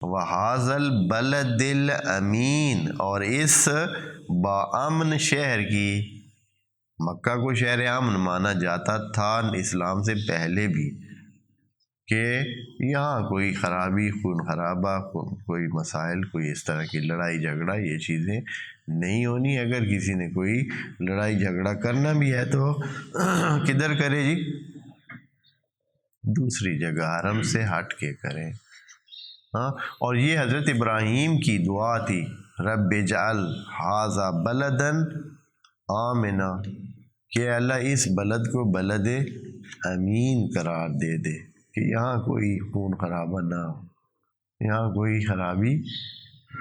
وَهَذَا الْبَلَدِ الْأَمِينَ، اور اس باامن شہر کی، مکہ کو شہر امن مانا جاتا تھا اسلام سے پہلے بھی، کہ یہاں کوئی خرابی، خون خرابہ، کوئی مسائل، کوئی اس طرح کی لڑائی جھگڑا، یہ چیزیں نہیں ہونی۔ اگر کسی نے کوئی لڑائی جھگڑا کرنا بھی ہے تو کدھر کرے جی؟ دوسری جگہ، حرم سے ہٹ کے کریں۔ ہاں، اور یہ حضرت ابراہیم کی دعا تھی، رب اجعل ھذا بلدا آمنا، کہ اللہ اس بلد کو بلد امین قرار دے دے، کہ یہاں کوئی خون خرابہ نہ ہو، یہاں کوئی خرابی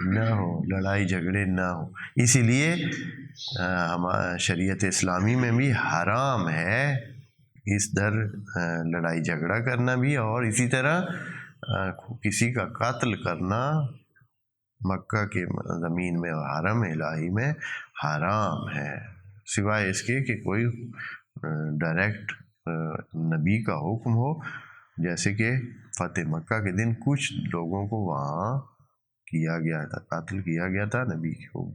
نہ ہو، لڑائی جھگڑے نہ ہو۔ اسی لیے شریعت اسلامی میں بھی حرام ہے اس در لڑائی جھگڑا کرنا بھی، اور اسی طرح کسی کا قتل کرنا مکہ کے زمین میں، حرم الہی میں حرام ہے، سوائے اس کے کہ کوئی ڈائریکٹ نبی کا حکم ہو، جیسے کہ فتح مکہ کے دن کچھ لوگوں کو وہاں کیا گیا تھا، قتل کیا گیا تھا نبی کے حکم،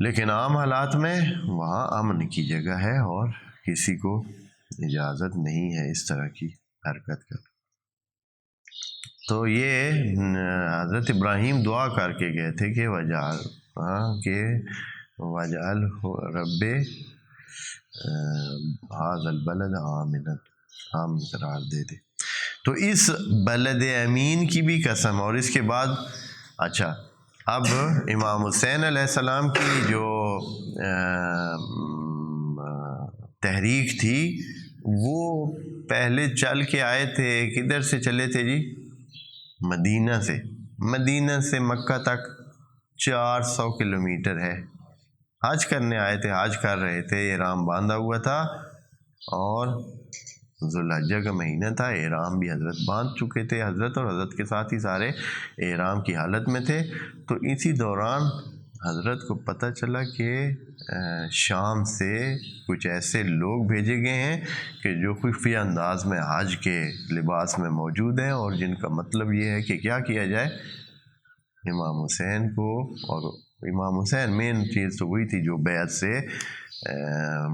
لیکن عام حالات میں وہاں امن کی جگہ ہے اور کسی کو اجازت نہیں ہے اس طرح کی حرکت کر۔ تو یہ حضرت ابراہیم دعا کر کے گئے تھے کہ وجعل رب ھذا البلد آمنا، امن قرار دے دے۔ تو اس بلد امین کی بھی قسم، اور اس کے بعد اچھا اب امام حسین علیہ السلام کی جو تحریک تھی، وہ پہلے چل کے آئے تھے، کدھر سے چلے تھے جی؟ مدینہ سے۔ مدینہ سے مکہ تک 400 کلومیٹر ہے۔ حج کرنے آئے تھے، حج کر رہے تھے، احرام باندھا ہوا تھا، اور ذوالحجہ کا مہینہ تھا، احرام بھی حضرت باندھ چکے تھے، حضرت اور حضرت کے ساتھ ہی سارے احرام کی حالت میں تھے۔ تو اسی دوران حضرت کو پتہ چلا کہ شام سے کچھ ایسے لوگ بھیجے گئے ہیں کہ جو خفیہ انداز میں حج کے لباس میں موجود ہیں، اور جن کا مطلب یہ ہے کہ کیا کیا جائے، امام حسین کو، اور امام حسین مین چیز تو وہی تھی جو بیعت سے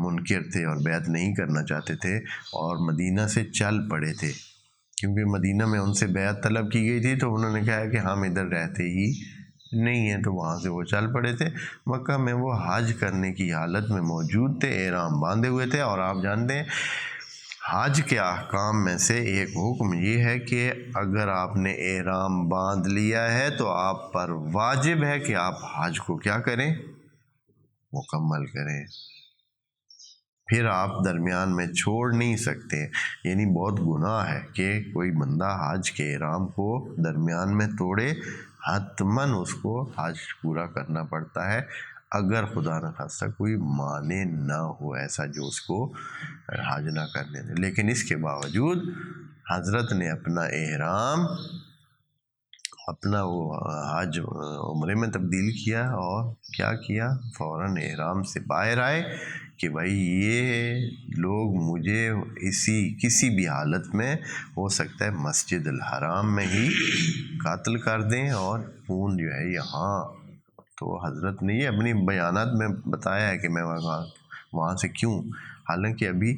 منکر تھے اور بیعت نہیں کرنا چاہتے تھے، اور مدینہ سے چل پڑے تھے، کیونکہ مدینہ میں ان سے بیعت طلب کی گئی تھی، تو انہوں نے کہا کہ ہم ادھر رہتے ہی نہیں ہیں، تو وہاں سے وہ چل پڑے تھے۔ مکہ میں وہ حج کرنے کی حالت میں موجود تھے، احرام باندھے ہوئے تھے، اور آپ جانتے ہیں حج کے احکام میں سے ایک حکم یہ ہے کہ اگر آپ نے احرام باندھ لیا ہے تو آپ پر واجب ہے کہ آپ حج کو کیا کریں؟ مکمل کریں، پھر آپ درمیان میں چھوڑ نہیں سکتے۔ یعنی بہت گناہ ہے کہ کوئی بندہ حج کے احرام کو درمیان میں توڑے، حتماً اس کو حج پورا کرنا پڑتا ہے، اگر خدا نخواستہ کوئی مانے نہ ہو ایسا جو اس کو حج نہ کرنے دے۔ لیکن اس کے باوجود حضرت نے اپنا احرام، اپنا وہ حج عمرے میں تبدیل کیا، اور کیا کیا، فوراً احرام سے باہر آئے کہ بھائی یہ لوگ مجھے کسی بھی حالت میں ہو سکتا ہے مسجد الحرام میں ہی قتل کر دیں، اور خون جو ہے یہاں۔ تو حضرت نے یہ اپنی بیانات میں بتایا ہے کہ میں وہاں سے کیوں، حالانکہ ابھی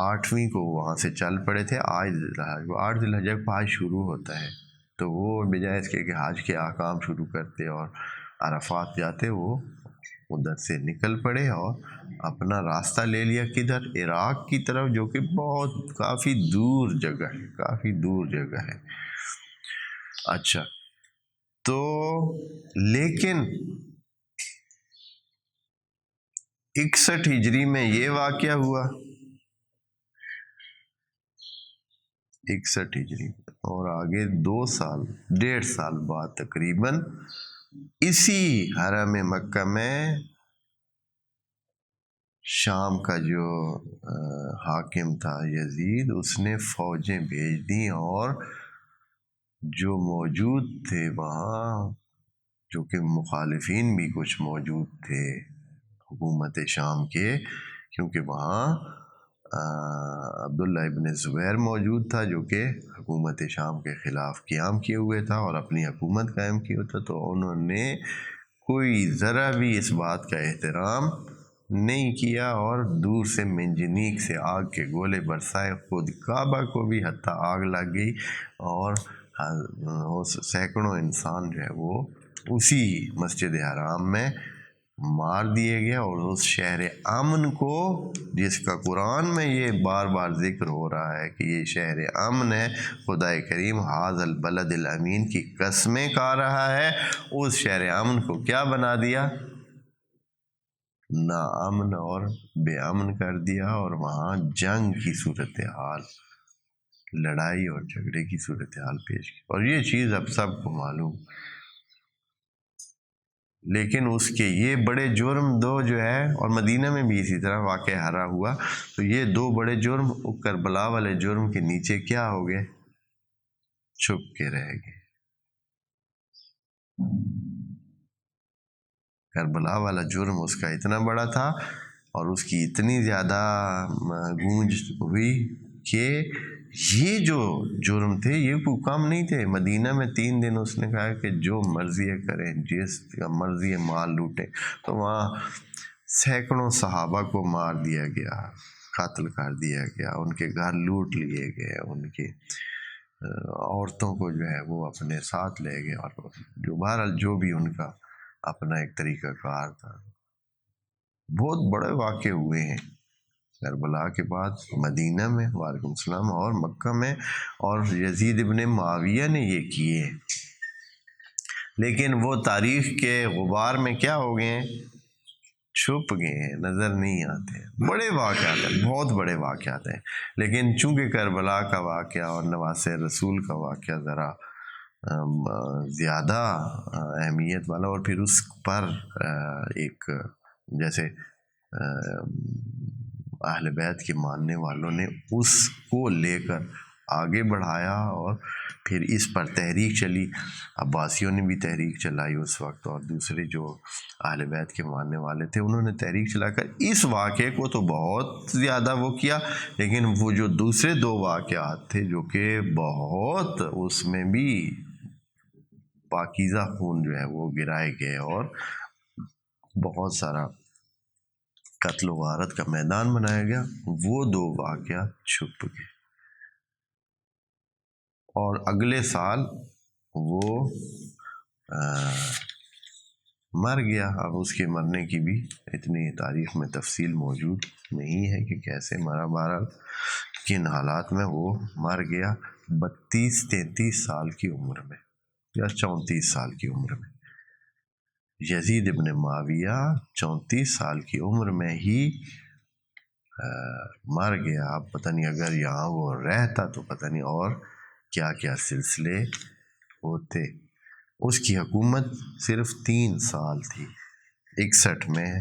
8ویں کو وہاں سے چل پڑے تھے، آج 8 ذی الحجہ کو حج شروع ہوتا ہے، تو وہ بجائے اس کے کہ حج کے احکام شروع کرتے اور عرفات جاتے، وہ ادھر سے نکل پڑے اور اپنا راستہ لے لیا کدھر؟ عراق کی طرف، جو کہ بہت کافی دور جگہ ہے، کافی دور جگہ ہے۔ اچھا، تو لیکن 61 ہجری میں یہ واقعہ ہوا، 61 ہجری، اور آگے 1.5 سال بعد تقریباً اسی حرم مکہ میں شام کا جو حاکم تھا یزید، اس نے فوجیں بھیج دیں، اور جو موجود تھے وہاں، جو کہ مخالفین بھی کچھ موجود تھے حکومت شام کے، کیونکہ وہاں عبداللہ ابن زبیر موجود تھا جو کہ حکومت شام کے خلاف قیام کیے ہوئے تھا اور اپنی حکومت قائم کی ہوتا، تو انہوں نے کوئی ذرا بھی اس بات کا احترام نہیں کیا اور دور سے منجنیق سے آگ کے گولے برسائے، خود کعبہ کو بھی حتیٰ آگ لگ گئی اور سینکڑوں انسان جو ہے وہ اسی مسجد حرام میں مار دیے گئے، اور اس شہر امن کو جس کا قرآن میں یہ بار بار ذکر ہو رہا ہے کہ یہ شہر امن ہے، خدا کریم ھذا البلد الامین کی قسمیں کھا رہا ہے، اس شہر امن کو کیا بنا دیا؟ نا امن اور بے امن کر دیا، اور وہاں جنگ کی صورتحال، لڑائی اور جھگڑے کی صورتحال پیش کی، اور یہ چیز اب سب کو معلوم۔ لیکن اس کے یہ بڑے جرم دو جو ہے، اور مدینہ میں بھی اسی طرح واقع ہرا ہوا، تو یہ دو بڑے جرم کربلا والے جرم کے نیچے کیا ہو گئے؟ چھپ کے رہ گئے۔ کربلا والا جرم اس کا اتنا بڑا تھا اور اس کی اتنی زیادہ گونج ہوئی کہ یہ جو جرم تھے یہ کوئی کم نہیں تھے۔ مدینہ میں 3 دن اس نے کہا کہ جو مرضی کریں، جس کا مرضی مال لوٹیں، تو وہاں سینکڑوں صحابہ کو مار دیا گیا، قتل کر دیا گیا، ان کے گھر لوٹ لیے گئے، ان کے عورتوں کو جو ہے وہ اپنے ساتھ لے گئے، اور جو بہرحال جو بھی ان کا اپنا ایک طریقہ کار تھا۔ بہت بڑے واقع ہوئے ہیں کربلا کے بعد مدینہ میں، وعلیکم السلام، اور مکہ میں، اور یزید ابن معاویہ نے یہ کیے، لیکن وہ تاریخ کے غبار میں کیا ہو گئے ہیں؟ چھپ گئے ہیں، نظر نہیں آتے۔ بڑے واقعات ہیں، بہت بڑے واقعات ہیں، لیکن چونکہ کربلا کا واقعہ اور نواسہ رسول کا واقعہ ذرا زیادہ اہمیت والا، اور پھر اس پر ایک جیسے اہل بیت کے ماننے والوں نے اس کو لے کر آگے بڑھایا، اور پھر اس پر تحریک چلی، عباسیوں نے بھی تحریک چلائی اس وقت، اور دوسرے جو اہل بیت کے ماننے والے تھے انہوں نے تحریک چلا کر اس واقعے کو تو بہت زیادہ وہ کیا، لیکن وہ جو دوسرے 2 واقعات تھے جو کہ بہت اس میں بھی پاکیزہ خون جو ہے وہ گرائے گئے، اور بہت سارا قتل و غارت کا میدان بنایا گیا، وہ 2 واقعات چھپ گئے، اور اگلے سال وہ مر گیا۔ اب اس کے مرنے کی بھی اتنی تاریخ میں تفصیل موجود نہیں ہے کہ کیسے مرا، بہرحال کن حالات میں وہ مر گیا، 32-33 سال کی عمر میں یا 34 سال کی عمر میں۔ یزید ابن معاویہ 34 سال کی عمر میں ہی مر گیا۔ اب پتہ نہیں اگر یہاں وہ رہتا تو پتہ نہیں اور کیا کیا سلسلے ہوتے۔ اس کی حکومت صرف 3 سال تھی، 61 میں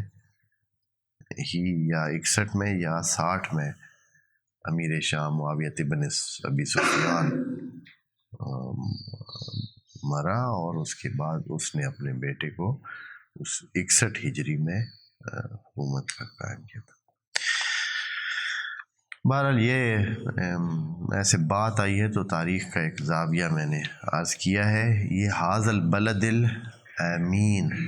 ہی یا 61 میں یا 60 میں امیر شام معاویہ بن ابی سفیان مرا، اور اس کے بعد اس نے اپنے بیٹے کو اس 61 ہجری میں حکومت کا قائم کیا تھا۔ بہرحال یہ ایسے بات آئی ہے تو تاریخ کا ایک زاویہ میں نے عرض کیا ہے۔ یہ ھذا البلد الامین